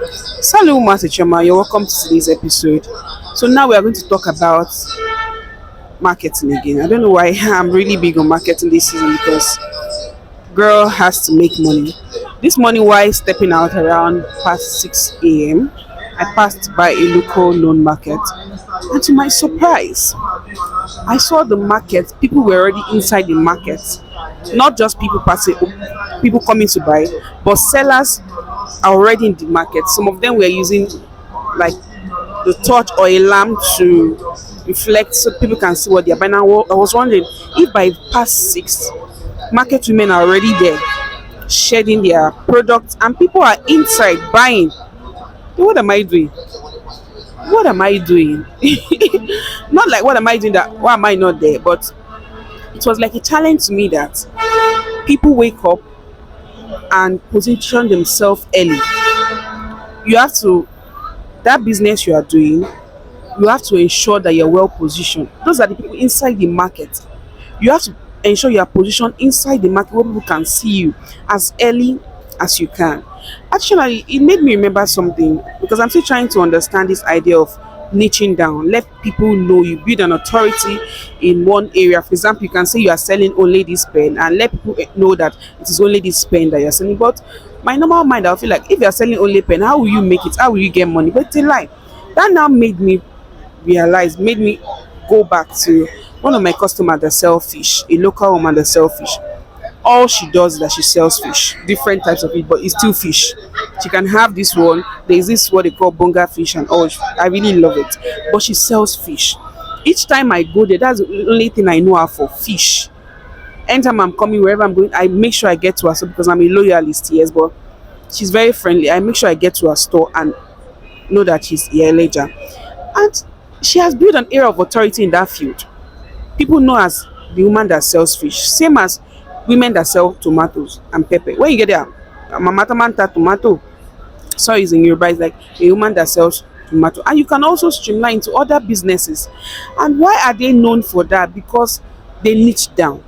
Salut, Master Choma. You're welcome to today's episode. So now we are going to talk about marketing again. I don't know why I'm really big on marketing this season because girl has to make money. This morning, while stepping out around past 6 a.m., I passed by a local known market, and to my surprise, I saw the market. People were already inside the market, not just people passing, people coming to buy, but sellers are already in the market. Some of them were using like the torch or a lamp to reflect so people can see what they're buying. I was wondering if by past 6, market women are already there shedding their products and people are inside buying. What am I doing? What am I doing? Not like what am I doing that why am I not there? But it was like a challenge to me that people wake up and position themselves early. You have to, that business you are doing, you have to ensure that you're well positioned. Those are the people inside the market. You have to ensure you are positioned inside the market where people can see you as early as you can. Actually, it made me remember something because I'm still trying to understand this idea of niching down. Let people know you build an authority in one area. For example, you can say you are selling only this pen and let people know that it is only this pen that you're selling. But my normal mind, I'll feel like if you're selling only pen, how will you make it? How will you get money? But it's a lie. That now made me realize, made me go back to one of my customers that sell fish, a local woman that sell fish. All she does is that she sells fish, different types of fish, but it's still fish. She can have this one. There's this what they call bonga fish, and oh, I really love it. But she sells fish. Each time I go there, that's the only thing I know her for, fish. Anytime I'm coming, wherever I'm going, I make sure I get to her store because I'm a loyalist, yes, but she's very friendly. I make sure I get to her store and know that she's a ledger. And she has built an area of authority in that field. People know as the woman that sells fish, same as women that sell tomatoes and pepper. When you get there, mama tamanta tomato. Sorry, is in Yoruba, it's like a woman that sells tomato. And you can also streamline to other businesses. And why are they known for that? Because they niche down.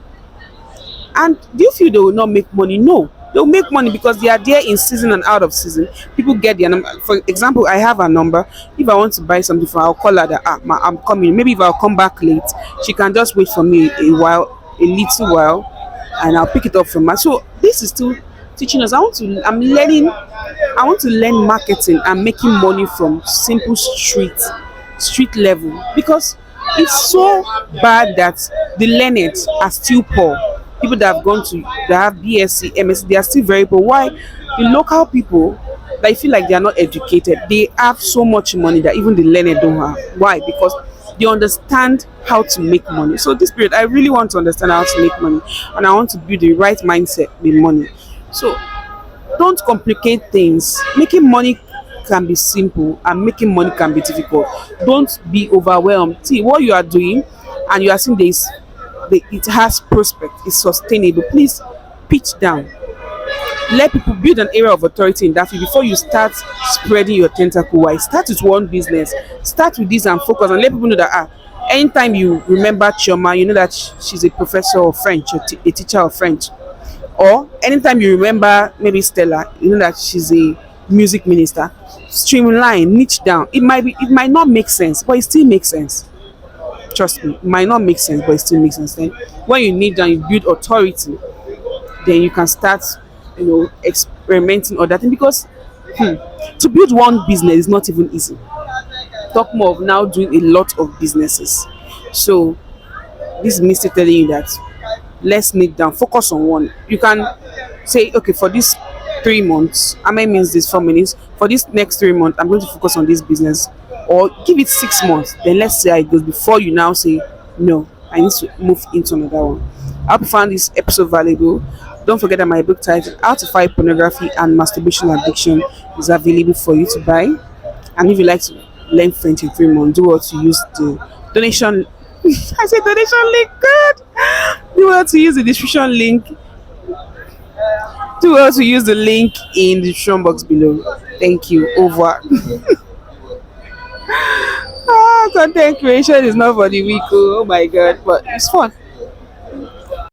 And do you feel they will not make money? No, they'll make money because they are there in season and out of season. People get their number. For example, I have a number. If I want to buy something from her, I'll call her that I'm coming. Maybe if I'll come back late, she can just wait for me a little while, and I'll pick it up from her. So this is still teaching us. I want to learn marketing and making money from simple street level because it's so bad that the learned are still poor. People that have gone to that have BSc, MSc, they are still very poor. Why? The local people that feel like they are not educated, they have so much money that even the learned don't have. Why? Because they understand how to make money. So this period, I really want to understand how to make money, and I want to build the right mindset with money. So don't complicate things. Making money can be simple, and making money can be difficult. Don't be overwhelmed. See what you are doing, and you are seeing this. It has prospect. It's sustainable. Please pitch down. Let people build an area of authority in that field before you start spreading your tentacle wide. Start with one business. Start with this and focus, and let people know that anytime you remember Chioma, you know that she's a professor of French, a teacher of French. Or anytime you remember maybe Stella, you know that she's a music minister. Streamline, niche down. It might not make sense, but it still makes sense. Trust me, it might not make sense, but it still makes sense. Then when you need and you build authority, then you can start, experimenting other things because to build one business is not even easy. Talk more of now doing a lot of businesses. So this is me still telling you that let's niche down, focus on one. You can say, okay, for this 3 months, how many means this 4 minutes? For this next 3 months, I'm going to focus on this business. Or give it 6 months, then let's see how it goes before you now say, no, I need to move into another one. I hope you found this episode valuable. Don't forget that my book titled How to Fight Pornography and Masturbation Addiction is available for you to buy. And if you like to learn French in 3 months, do what to use the donation. I said donation link, good. Do what to use the description link. Do what to use the link in the description box below. Thank you. Over. Content creation is not for the weak. Oh my god, but it's fun.